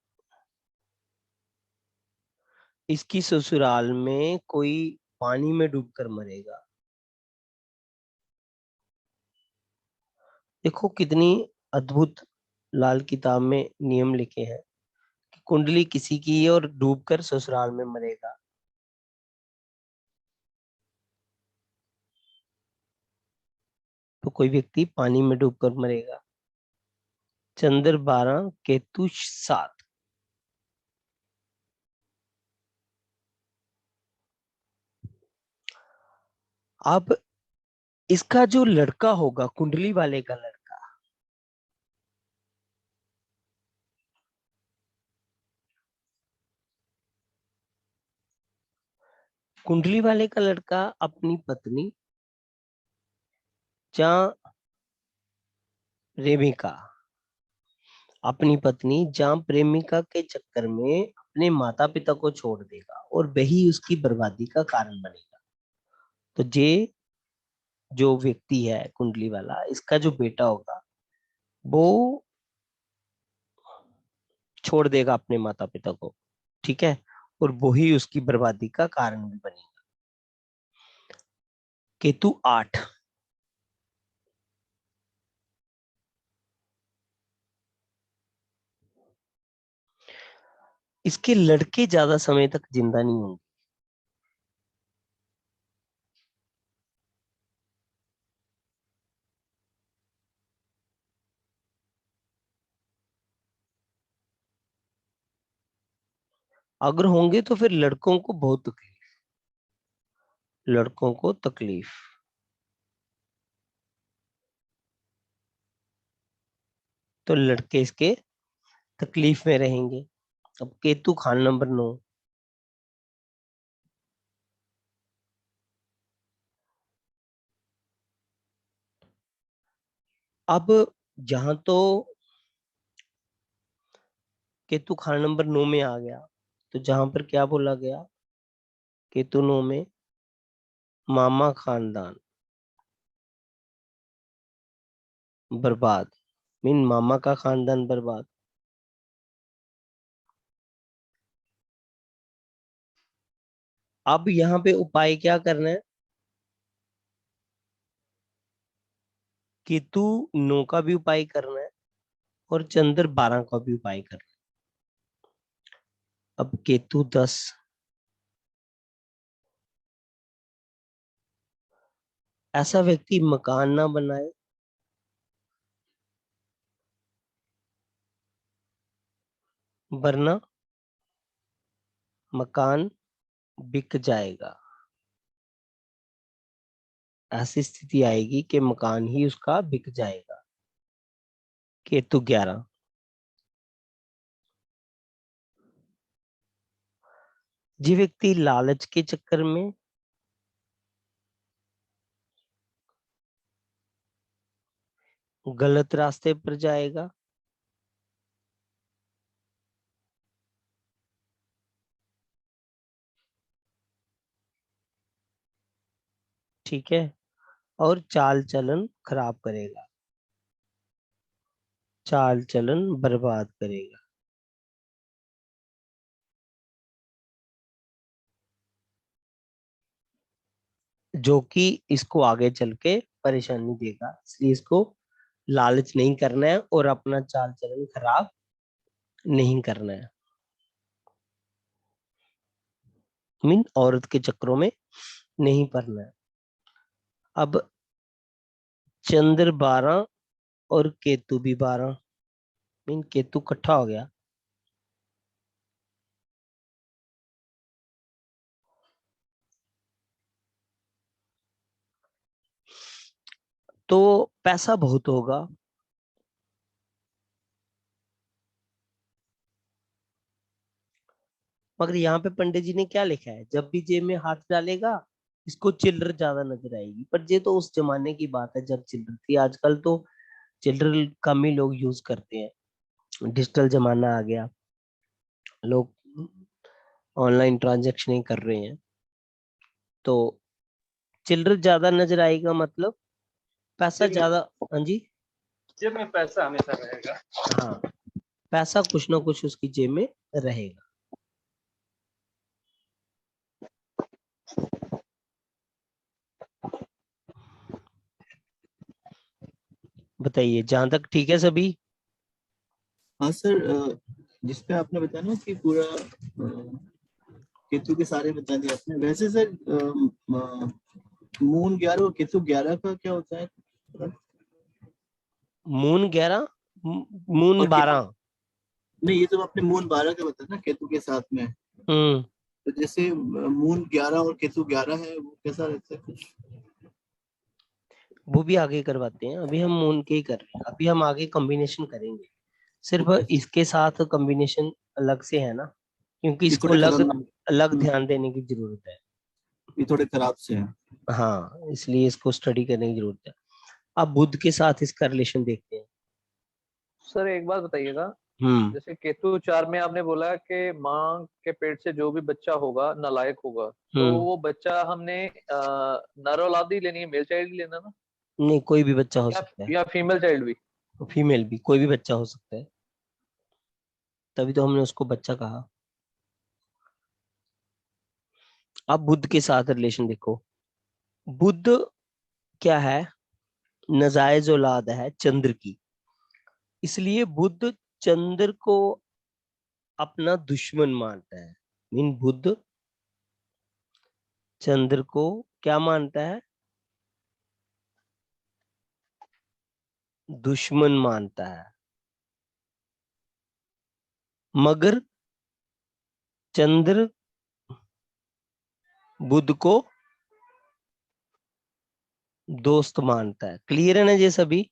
इसकी ससुराल में कोई पानी में डूबकर मरेगा। देखो कितनी अद्भुत लाल किताब में नियम लिखे हैं कि कुंडली किसी की है और डूबकर ससुराल में मरेगा। तो कोई व्यक्ति पानी में डूबकर मरेगा। चंद्र 12, केतु 7। अब इसका जो लड़का होगा, कुंडली वाले का लड़का, कुंडली वाले का लड़का अपनी पत्नी जहाँ प्रेमिका, अपनी पत्नी जहाँ प्रेमिका के चक्कर में अपने माता पिता को छोड़ देगा और वही उसकी बर्बादी का कारण बनेगा। तो ये जो व्यक्ति है कुंडली वाला, इसका जो बेटा होगा वो छोड़ देगा अपने माता पिता को, ठीक है, और वही उसकी बर्बादी का कारण भी बनेगा। केतु 8, इसके लड़के ज्यादा समय तक जिंदा नहीं होंगे। अगर होंगे तो फिर लड़कों को बहुत तकलीफ, लड़कों को तकलीफ। तो लड़के इसके तकलीफ में रहेंगे। अब केतु खान नंबर 9, अब जहां तो केतु खान नंबर 9 में आ गया, तो जहां पर क्या बोला गया, केतु 9 में मामा खानदान बर्बाद, मीन मामा का खानदान बर्बाद। अब यहाँ पे उपाय क्या करना है, केतु 9 का भी उपाय करना है और चंद्र 12 का भी उपाय करना है। अब केतु 10, ऐसा व्यक्ति मकान ना बनाए, वरना मकान बिक जाएगा। ऐसी स्थिति आएगी कि मकान ही उसका बिक जाएगा। केतु 11, जो व्यक्ति लालच के चक्कर में गलत रास्ते पर जाएगा, ठीक है, और चाल चलन खराब करेगा, चाल चलन बर्बाद करेगा, जो कि इसको आगे चल के परेशानी देगा। इसलिए इसको लालच नहीं करना है और अपना चाल चलन खराब नहीं करना है, मीन औरत के चक्रों में नहीं पड़ना है। अब चंद्र 12 और केतु भी 12, मीन केतु इकट्ठा हो गया। तो पैसा बहुत होगा। मगर यहाँ पे पंडित जी ने क्या लिखा है, जब भी जेब में हाथ डालेगा इसको चिल्लर ज्यादा नजर आएगी। पर ये तो उस जमाने की बात है जब चिल्लर थी, आजकल तो चिल्लर कम ही लोग यूज करते हैं। डिजिटल जमाना आ गया, लोग ऑनलाइन ट्रांजैक्शन कर रहे हैं, तो चिल्लर ज्यादा नजर आएगा, मतलब पैसा ज्यादा। हाँ जी, जेब में पैसा हमेशा रहेगा। हाँ, पैसा कुछ ना कुछ उसकी जेब में रहेगा। बताइए, जहां तक ठीक है सभी? हाँ सर, जिसपे आपने बताया ना कि पूरा केतु के सारे बता दिए आपने। वैसे सर मून 11 और केतु 11 का क्या होता है? मून 11, मून और 12। नहीं, ये तो आपने मून 12 का बताया ना केतु के साथ में। तो जैसे मून 11 और केतु 11 है, वो कैसा रहता है कुछ? वो भी आगे करवाते हैं, अभी हम मून के ही कर रहे हैं, अभी हम आगे कॉम्बिनेशन करेंगे। सिर्फ इसके साथ कॉम्बिनेशन अलग से है ना, क्योंकि ये इसको थोड़े अलग खतरनाक। अलग ध्यान देने की जरूरत है। ये थोड़े खराब से हैं। हाँ, इसलिए इसको स्टडी करने की जरूरत है। अब बुध के साथ इसका रिलेशन देखते हैं। सर एक बात बताइएगा, जैसे केतु 4 में आपने बोला कि माँ के पेट से जो भी बच्चा होगा नालायक होगा, तो वो बच्चा हमने नर औलाद ही लेनी है, मेल चाइल्ड ही लेना ना? नहीं, कोई भी बच्चा हो सकता है, या फीमेल चाइल्ड भी? फीमेल भी, कोई भी बच्चा हो सकता है, तभी तो हमने उसको बच्चा कहा। अब बुध के साथ रिलेशन देखो। बुध क्या है, नाजायज औलाद है चंद्र की, इसलिए बुध चंद्र को अपना दुश्मन मानता है। मीन बुध चंद्र को क्या मानता है, दुश्मन मानता है। मगर चंद्र बुध को दोस्त मानता है। क्लियर है ना ये सभी?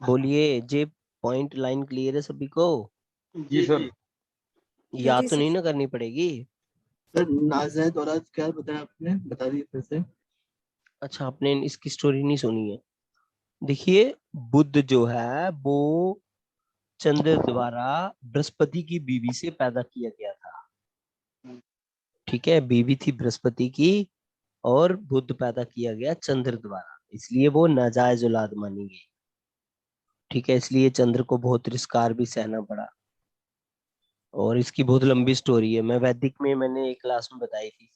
बोलिए, जे पॉइंट लाइन क्लियर है सभी को? जी सर। याद जी तो सर। नहीं ना करनी पड़ेगी? सर नाजायज औलाद क्या बताया आपने, बता दिए फिर से। अच्छा, आपने इसकी स्टोरी नहीं सुनी है? देखिए, बुध जो है वो चंद्र द्वारा बृहस्पति की बीवी से पैदा किया गया था। ठीक है, बीवी थी बृहस्पति की और बुध पैदा किया गया चंद्र द्वारा, इसलिए वो नाजायज औलाद मानी गई। ठीक है, इसलिए चंद्र को बहुत तिरस्कार भी सहना पड़ा, और इसकी बहुत लंबी स्टोरी है। मैं वैदिक में मैंने एक क्लास में बताई थी,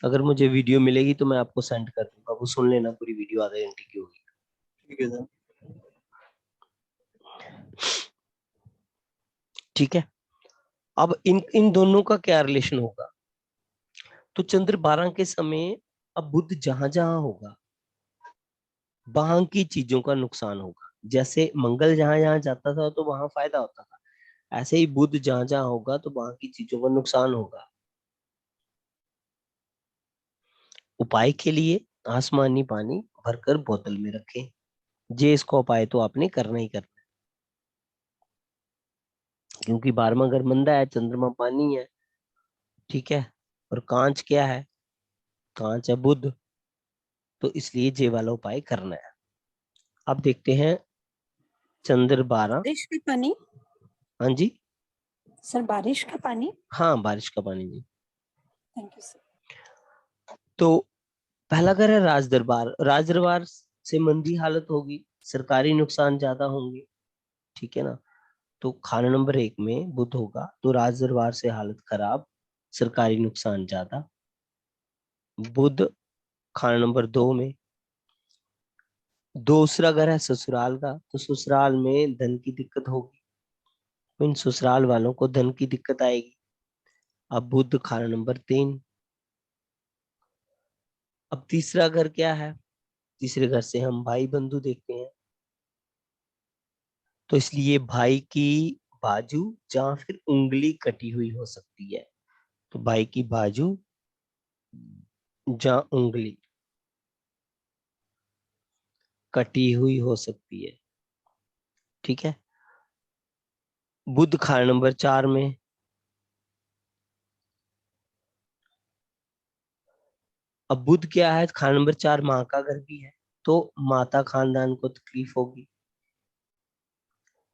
अगर मुझे वीडियो मिलेगी तो मैं आपको सेंड कर दूंगा, वो सुन लेना, पूरी वीडियो आधे घंटे की होगी। ठीक है सर। ठीक है, अब इन इन दोनों का क्या रिलेशन होगा? तो चंद्र 12 के समय अब बुध जहां जहां होगा वहां की चीजों का नुकसान होगा। जैसे मंगल जहां जहां जाता था तो वहां फायदा होता था, ऐसे ही बुध जहां जहां होगा तो वहां की चीजों का नुकसान होगा। उपाय के लिए आसमानी पानी भरकर बोतल में रखें। ये इसका उपाय तो आपने करना ही करना है, क्योंकि 12वां घर मंदा है, चंद्रमा पानी है। ठीक है, और कांच क्या है, कांच है बुध, तो इसलिए ये वाला उपाय करना है। अब देखते हैं चंद्र 12। बारिश का पानी? हाँ जी, सर बारिश का पानी? हाँ, बारिश का पानी जी। Thank you sir. तो पहला घर है राज दरबार। राज दरबार से मंदी हालत होगी, सरकारी नुकसान ज्यादा होंगे। ठीक है ना, तो खाना नंबर 1 में बुध होगा तो राज दरबार से हालत खराब, सरकारी नुकसान ज्यादा। बुध खाना नंबर 2 में। दूसरा घर है ससुराल का, तो ससुराल में धन की दिक्कत होगी, इन ससुराल वालों को धन की दिक्कत आएगी। अब बुध खाना नंबर 3। अब तीसरा घर क्या है? तीसरे घर से हम भाई बंधु देखते हैं, तो इसलिए भाई की बाजू या फिर उंगली कटी हुई हो सकती है। तो भाई की बाजू या उंगली कटी हुई हो सकती है। ठीक है। बुध खाना नंबर 4 में। अब बुध क्या है? खाना नंबर 4 माँ का घर भी है, तो माता खानदान को तकलीफ होगी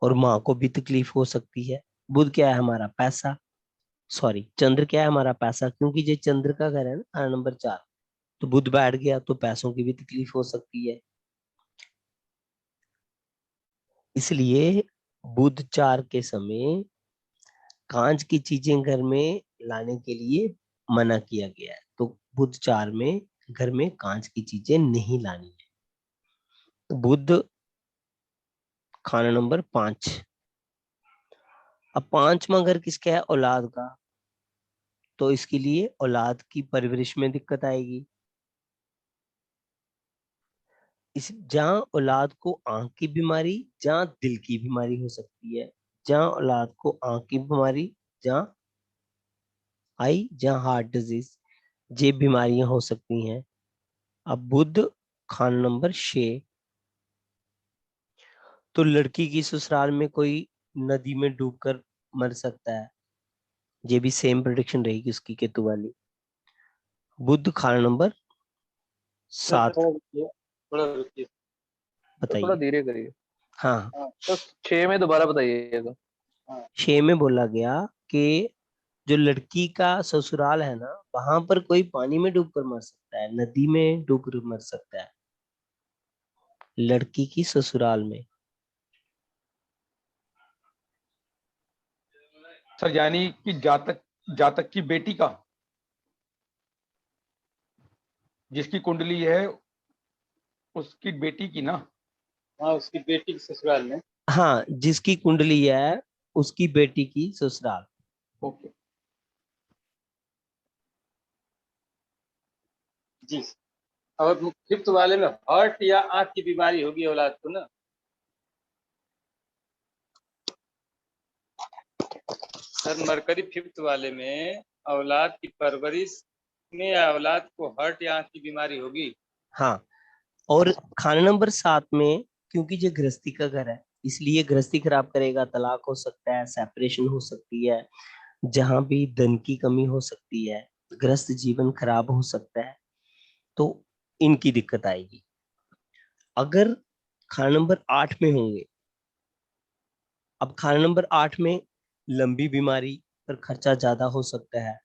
और माँ को भी तकलीफ हो सकती है। बुध क्या है? हमारा पैसा, सॉरी चंद्र क्या है? हमारा पैसा, क्योंकि ये चंद्र का घर है ना खाना नंबर 4, तो बुध बैठ गया तो पैसों की भी तकलीफ हो सकती है। इसलिए बुध 4 के समय कांच की चीजें घर में लाने के लिए मना किया गया है। तो बुध 4 में घर में कांच की चीजें नहीं लानी है। तो बुध खाना नंबर 5। अब 5वां घर किसका है? औलाद का, तो इसके लिए औलाद की परवरिश में दिक्कत आएगी। इस जहाँ औलाद को आंख की बीमारी, जहाँ दिल की बीमारी हो सकती है। जहाँ औलाद को आंख की बीमारी, जहाँ आई, जहाँ हार्ट डिजीज, ये बीमारियां हो सकती हैं। अब बुध खाना नंबर 6। तो लड़की की ससुराल में कोई नदी में डूबकर मर सकता है, ये भी सेम प्रेडिक्शन रहेगी उसकी केतु वाली। बुध खाना नंबर 7। थोड़ा रुकिए, तो थोड़ा बताइए। धीरे करिए। हाँ, तो 6 में दोबारा बताइएगा। 6 में बोला गया कि जो लड़की का ससुराल है ना, वहां पर कोई पानी में डूबकर मर सकता है, नदी में डूबकर मर सकता है, लड़की की ससुराल में। सर यानी कि जातक जातक की बेटी का, जिसकी कुंडली है उसकी बेटी की ना। हाँ, उसकी बेटी के ससुराल में। हाँ, जिसकी कुंडली है उसकी बेटी की ससुराल। ओके जी। और 5th वाले में हार्ट या आंख की बीमारी होगी औलाद को ना। सर मरकरी 5th वाले में औलाद की परवरिश में या औलाद को हार्ट या आंख की बीमारी होगी। हाँ, और खाना नंबर 7 में, क्योंकि ये गृहस्थी का घर है, इसलिए गृहस्थी खराब करेगा, तलाक हो सकता है, सेपरेशन हो सकती है, जहां भी धन की कमी हो सकती है, गृहस्थ जीवन खराब हो सकता है, तो इनकी दिक्कत आएगी। अगर खाना नंबर 8 में होंगे, अब खाना नंबर 8 में लंबी बीमारी पर खर्चा ज्यादा हो सकता है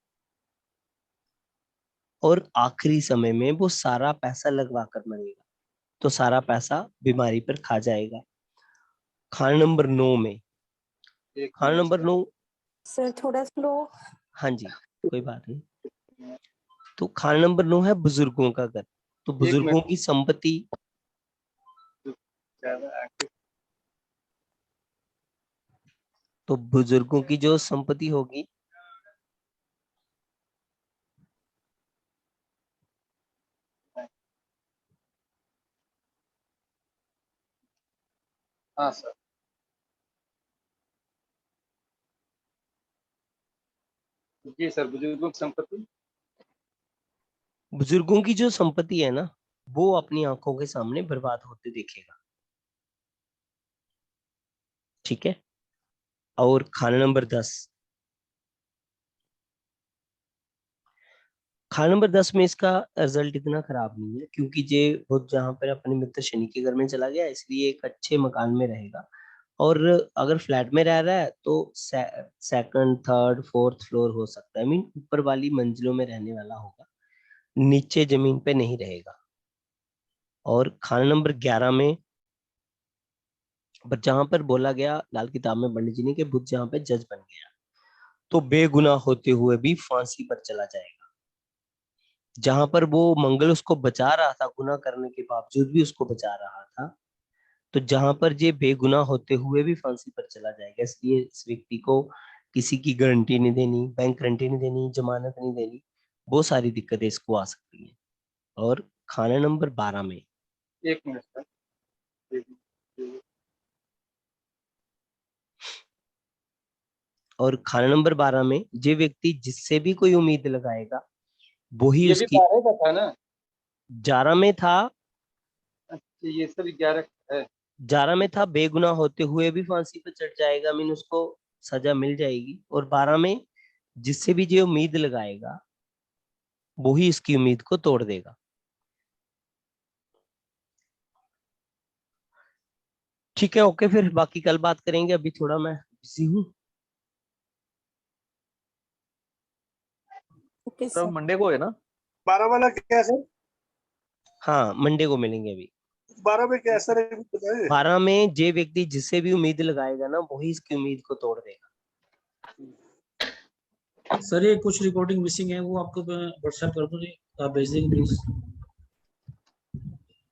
और आखिरी समय में वो सारा पैसा लगवा कर मरेगा, तो सारा पैसा बीमारी पर खा जाएगा। खाना नंबर 9 में, खाना नंबर 9। सर थोड़ा स्लो। हाँ जी, कोई बात नहीं। तो खाना नंबर 9 है बुजुर्गों का घर, तो बुजुर्गों की संपत्ति, तो बुजुर्गों की जो संपत्ति होगी, हाँ सर। जी सर, बुजुर्गों की संपत्ति, बुजुर्गों की जो संपत्ति है ना, वो अपनी आंखों के सामने बर्बाद होते देखेगा। ठीक है। और खाना नंबर 10, खाना नंबर 10 में इसका रिजल्ट इतना खराब नहीं है, क्योंकि ये वो जहाँ पर अपने मित्र शनि के घर में चला गया, इसलिए एक अच्छे मकान में रहेगा। और अगर फ्लैट में रह रहा है तो सेकंड थर्ड फोर्थ फ्लोर हो सकता है, मीन ऊपर वाली मंजिलों में रहने वाला होगा, नीचे जमीन पे नहीं रहेगा। और खाना नंबर 11 में, जहां पर बोला गया लाल किताब में पंडित जी ने कि बुध जहां पे जज बन गया, तो बेगुनाह होते हुए भी फांसी पर चला जाएगा। जहां पर वो मंगल उसको बचा रहा था, गुनाह करने के बावजूद भी उसको बचा रहा था, तो जहां पर ये बेगुनाह होते हुए भी फांसी पर चला जाएगा। इसलिए इस व्यक्ति को किसी की गारंटी नहीं देनी, बैंक गारंटी नहीं देनी, जमानत नहीं देनी, बहुत सारी दिक्कतें इसको आ सकती हैं। और खाना नंबर 12 में, एक मिनट सर, और खाना नंबर 12 में जो व्यक्ति जिससे भी कोई उम्मीद लगाएगा वही ये उसकी। भी 12 का था ना? 11 में था। अच्छा, ये सब 11 है। 11 में था बेगुनाह होते हुए भी फांसी पर चढ़ जाएगा, मीन उसको सजा मिल जाएगी। और 12 में जिससे भी जो उम्मीद लगाएगा वही इसकी उम्मीद को तोड़ देगा। ठीक है, ओके, फिर बाकी कल बात करेंगे, अभी थोड़ा मैं बिजी हूँ। Okay sir sir. मंडे को है ना? 12 वाला क्या है सर? हाँ, मंडे को मिलेंगे अभी। 12 में क्या है सर, एक बताइए। 12 में जे व्यक्ति जिससे भी उम्मीद लगाएगा ना वही इसकी उम्मीद को तोड़ देगा। सर ये कुछ रिकॉर्डिंग मिसिंग है, वो आपको व्हाट्सएप कर दूं, आप भेज देंगे प्लीज।